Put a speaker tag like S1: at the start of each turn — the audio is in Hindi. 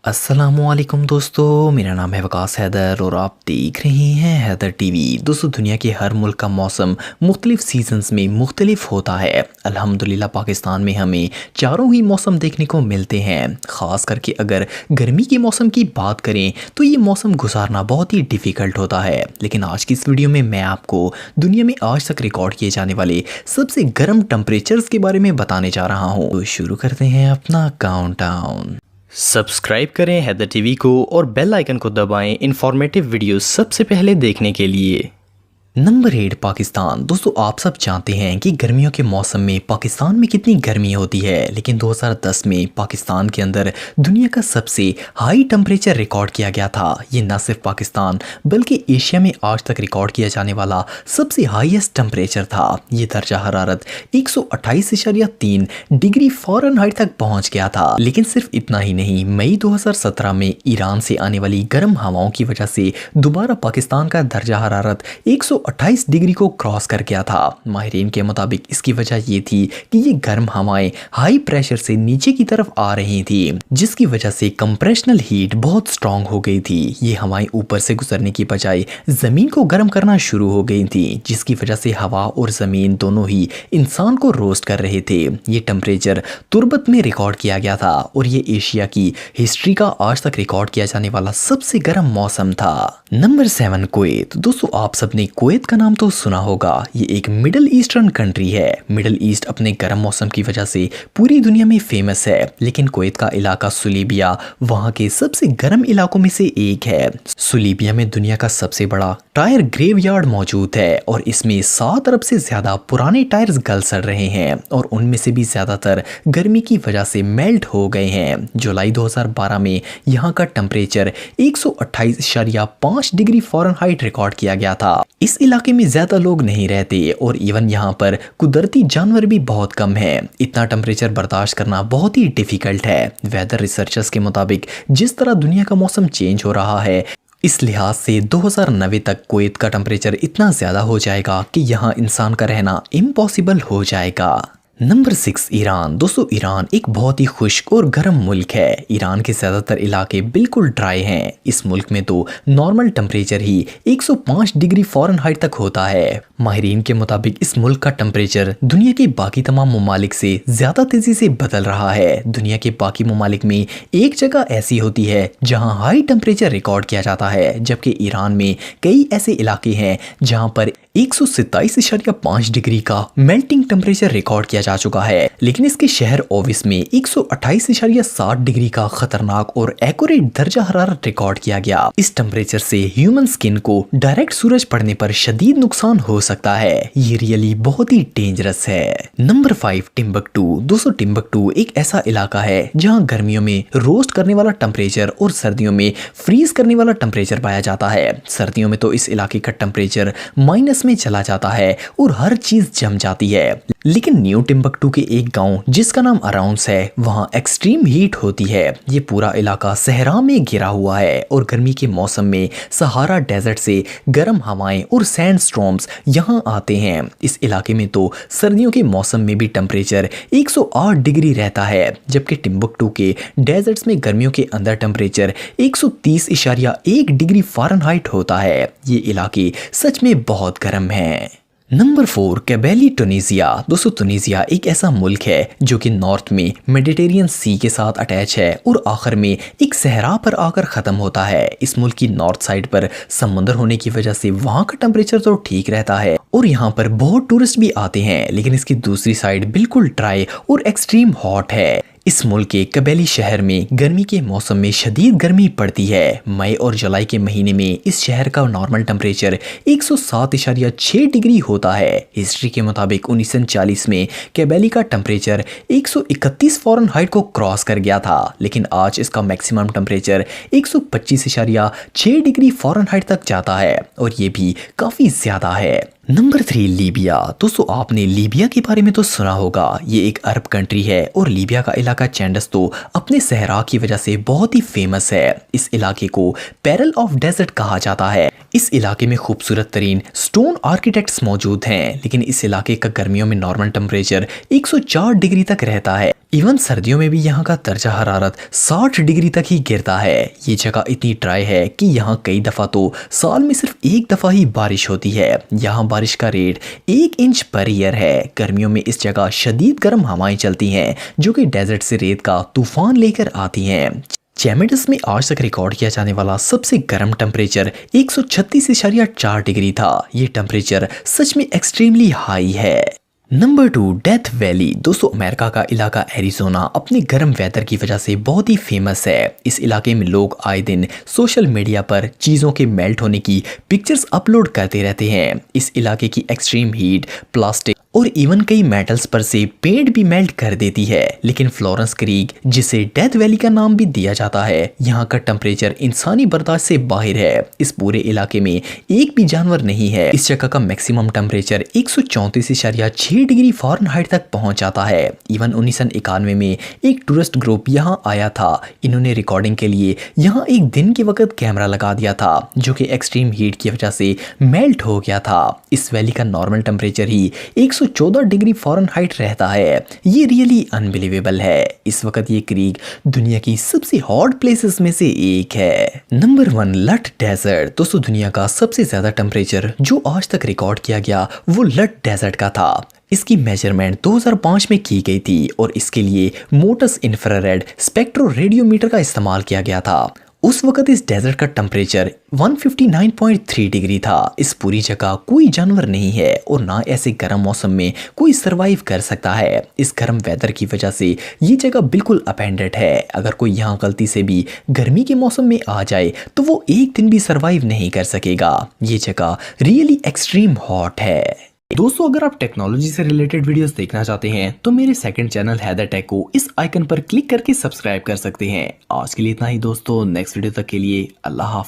S1: अस्सलामुअलैकुम दोस्तों, मेरा नाम है वकास हैदर और आप देख रहे हैं हैदर टीवी। दोस्तों, दुनिया के हर मुल्क का मौसम मुख्तलिफ सीजन्स में मुख्तलिफ होता है। अल्हम्दुलिल्लाह पाकिस्तान में हमें चारों ही मौसम देखने को मिलते हैं। ख़ास करके अगर गर्मी के मौसम की बात करें तो ये मौसम गुजारना बहुत ही डिफ़िकल्ट होता है। लेकिन आज की इस वीडियो में मैं आपको दुनिया में आज तक रिकॉर्ड किए जाने वाले सबसे गर्म टेम्परेचर्स के बारे में बताने जा रहा हूँ। तो शुरू करते हैं अपना काउंटडाउन। सब्सक्राइब करें हैदर टीवी को और बेल आइकन को दबाएं इंफॉर्मेटिव वीडियो सबसे पहले देखने के लिए। नंबर 8 पाकिस्तान। दोस्तों, आप सब जानते हैं कि गर्मियों के मौसम में पाकिस्तान में कितनी गर्मी होती है, लेकिन 2010 में पाकिस्तान के अंदर दुनिया का सबसे हाई टेम्परेचर रिकॉर्ड किया गया था। ये न सिर्फ पाकिस्तान बल्कि एशिया में आज तक रिकॉर्ड किया जाने वाला सबसे हाईएस्ट टेम्परेचर था। ये दर्जा हरारत 128.3 डिग्री फ़ारेनहाइट तक पहुंच गया था। लेकिन सिर्फ इतना ही नहीं, मई 2017 में ईरान से आने वाली गर्म हवाओं की वजह से दोबारा पाकिस्तान का दर्जा हरारत 128 डिग्री को क्रॉस कर गया था। माहिरीन के मुताबिक इसकी वजह ये थी कि ये गर्म हवाएं हाई प्रेशर से नीचे की तरफ आ रही थी, जिसकी वजह से कंप्रेशनल हीट बहुत स्ट्रांग हो गई थी। ये हवाएं ऊपर से गुजरने की बजाय जमीन को गर्म करना शुरू हो गई थी, जिसकी वजह से हवा और जमीन दोनों ही इंसान को रोस्ट कर रहे थे। ये टेम्परेचर तुर्बत में रिकॉर्ड किया गया था और ये एशिया की हिस्ट्री का आज तक रिकॉर्ड किया जाने वाला सबसे गर्म मौसम था। Number 7 Kuwait. दोस्तों, आप सबने कुवैत का नाम तो सुना होगा। ये एक मिडल ईस्टर्न कंट्री है। मिडल ईस्ट अपने गर्म मौसम की वजह से पूरी दुनिया में फेमस है, लेकिन कुवैत का इलाका सुलीबिया वहां के सबसे गर्म इलाकों में से एक है। सुलीबिया में दुनिया का सबसे बड़ा टायर ग्रेवयार्ड मौजूद है और इसमें 7 अरब से ज्यादा पुराने टायर्स गल सड़ रहे हैं और उनमें से भी ज्यादातर गर्मी की वजह से मेल्ट हो गए हैं। जुलाई 2012 में यहाँ का टेम्परेचर 128.5 डिग्री फ़ारेनहाइट रिकॉर्ड किया गया था। इस इलाके में ज्यादा लोग नहीं रहते और इवन यहाँ पर कुदरती जानवर भी बहुत कम है। इतना टेम्परेचर बर्दाश्त करना बहुत ही डिफिकल्ट है। वेदर रिसर्चर्स के मुताबिक जिस तरह दुनिया का मौसम चेंज हो रहा है, इस लिहाज से 2090 तक कुवैत का टेम्परेचर इतना ज्यादा हो जाएगा कि यहाँ इंसान का रहना इम्पॉसिबल हो जाएगा। Number 6 Iran. दोस्तों, ईरान एक बहुत ही खुश्क और गर्म मुल्क है। ईरान के ज़्यादातर इलाके बिल्कुल ड्राई हैं। इस मुल्क में तो नॉर्मल टेम्परेचर ही 105 डिग्री फ़ारेनहाइट तक होता है। माहिरीन के मुताबिक इस मुल्क का टेम्परेचर दुनिया के बाकी तमाम ममालिक से ज़्यादा तेज़ी से बदल रहा है। दुनिया के बाकी ममालिक में एक जगह ऐसी होती है जहाँ हाई टेम्परेचर रिकॉर्ड किया जाता है, जबकि ईरान में कई ऐसे इलाके हैं जहाँ पर 127.5 डिग्री का मेल्टिंग टेम्परेचर रिकॉर्ड किया जा चुका है। लेकिन इसके शहर ओविस में 128.7 डिग्री का खतरनाक और एक्यूरेट दर्जा हरारत रिकॉर्ड किया गया। इस टेम्परेचर से ह्यूमन स्किन को डायरेक्ट सूरज पड़ने पर शदीद नुकसान हो सकता है। ये रियली बहुत ही डेंजरस है। Number 5 Timbuktu. दोस्तों, टिम्बकटू एक ऐसा इलाका है जहाँ गर्मियों में रोस्ट करने वाला टेम्परेचर और सर्दियों में फ्रीज करने वाला टेम्परेचर पाया जाता है। सर्दियों में तो इस इलाके का टेम्परेचर माइनस में चला जाता है और हर चीज जम जाती है। लेकिन न्यू टिम्बकटू के एक गांव जिसका नाम अराउंस है, वहां एक्सट्रीम हीट होती है। ये पूरा इलाका सहरा में घिरा हुआ है और गर्मी के मौसम में सहारा डेजर्ट से गर्म हवाएं और सैंड स्टॉर्म्स यहां आते हैं। इस इलाके में तो सर्दियों के मौसम में भी टेम्परेचर 108 डिग्री रहता है, जबकि टिम्बकटू के डेजर्ट्स में गर्मियों के अंदर टेम्परेचर 130.1 डिग्री फ़ारेनहाइट होता है। ये इलाके सच में बहुत गर्म है। नंबर 4 कैबेली टूनीसिया। दोस्तों, टूनीसिया एक ऐसा मुल्क है जो कि नॉर्थ में मेडिटेरियन सी के साथ अटैच है और आखिर में एक सहरा पर आकर ख़त्म होता है। इस मुल्क की नॉर्थ साइड पर समुद्र होने की वजह से वहाँ का टेम्परेचर तो ठीक रहता है और यहाँ पर बहुत टूरिस्ट भी आते हैं, लेकिन इसकी दूसरी साइड बिल्कुल ड्राई और एक्सट्रीम हॉट है। इस मुल्क के कबेली शहर में गर्मी के मौसम में शदीद गर्मी पड़ती है। मई और जुलाई के महीने में इस शहर का नॉर्मल टेम्परेचर 107.6 डिग्री होता है। हिस्ट्री के मुताबिक 1940 में कबेली का टेम्परेचर 131 फ़ारेनहाइट को क्रॉस कर गया था, लेकिन आज इसका मैक्सिमम टेम्परेचर 125.6 डिग्री फ़ारेनहाइट तक जाता है और ये भी काफ़ी ज़्यादा है। Number 3 Libya. दोस्तों, आपने लीबिया के बारे में तो सुना होगा। ये एक अरब कंट्री है और लीबिया का इलाका चैंडस तो अपने सहरा की वजह से बहुत ही फेमस है। इस इलाके को पैरल ऑफ डेजर्ट कहा जाता है। इस इलाके में खूबसूरत तरीन स्टोन आर्किटेक्ट्स मौजूद हैं, लेकिन इस इलाके का गर्मियों में नॉर्मल टेम्परेचर 104 डिग्री तक रहता है। इवन सर्दियों में भी यहाँ का दर्जा हरारत 60 डिग्री तक ही गिरता है। ये जगह इतनी ड्राई है कि यहाँ कई दफ़ा तो साल में सिर्फ एक दफ़ा ही बारिश होती है। यहाँ बारिश का रेट 1 इंच पर ईयर है। गर्मियों में इस जगह शदीद गर्म हवाएं चलती हैं जो कि डेजर्ट से रेत का तूफान लेकर आती हैं। चैमेडस में आज तक रिकॉर्ड किया जाने वाला सबसे गर्म टेम्परेचर 136.4 डिग्री था। ये टेम्परेचर सच में एक्सट्रीमली हाई है। Number 2, death valley. दोस्तों, अमेरिका का इलाका एरिज़ोना अपने गर्म वेदर की वजह से बहुत ही फेमस है। इस इलाके में लोग आए दिन सोशल मीडिया पर चीज़ों के मेल्ट होने की पिक्चर्स अपलोड करते रहते हैं। इस इलाके की एक्सट्रीम हीट, प्लास्टिक और इवन कई मेटल्स पर से पेंट भी मेल्ट कर देती है। लेकिन फ्लोरेंस क्रीक, जिसे डेथ वैली का नाम भी दिया जाता है, यहाँ का टेम्परेचर इंसानी बर्दाश्त से बाहर है। इस पूरे इलाके में एक भी जानवर नहीं है। इस जगह का मैक्सिमम टेम्परेचर 134.6 डिग्री फ़ारेनहाइट तक पहुंच जाता है। इवन 1991 में एक टूरिस्ट ग्रुप यहाँ आया था। इन्होंने रिकॉर्डिंग के लिए यहाँ एक दिन के वक्त कैमरा लगा दिया था जो कि एक्सट्रीम हीट की वजह से मेल्ट हो गया था। इस वैली का नॉर्मल टेम्परेचर ही 114 डिग्री फ़ारेनहाइट रहता है। ये रियली अनबिलीवेबल है। इस वक्त ये क्रीक दुनिया की सबसे हॉट प्लेसेस में से एक है। नंबर 1, लट डेजर्ट। दोस्तों, दुनिया का सबसे ज़्यादा टेम्परेचर जो आज तक रिकॉर्ड किया गया वो लट डेजर्ट का था। इसकी मेजरमेंट 2005 में की गई थी और इसके लिए मोटस इंफ्रारेड स्पेक्ट्रो रेडियोमीटर का इस्तेमाल किया गया था। उस वक्त इस डेजर्ट का टेम्परेचर 159.3 डिग्री था। इस पूरी जगह कोई जानवर नहीं है और ना ऐसे गर्म मौसम में कोई सरवाइव कर सकता है। इस गर्म वेदर की वजह से ये जगह बिल्कुल अपेंडेंट है। अगर कोई यहाँ गलती से भी गर्मी के मौसम में आ जाए तो वो एक दिन भी सरवाइव नहीं कर सकेगा। ये जगह रियली एक्सट्रीम हॉट है। दोस्तों, अगर आप टेक्नोलॉजी से रिलेटेड वीडियोस देखना चाहते हैं तो मेरे सेकंड चैनल हैदर टेक को इस आइकन पर क्लिक करके सब्सक्राइब कर सकते हैं। आज के लिए इतना ही दोस्तों। नेक्स्ट वीडियो तक के लिए अल्लाह हाफ़िज़।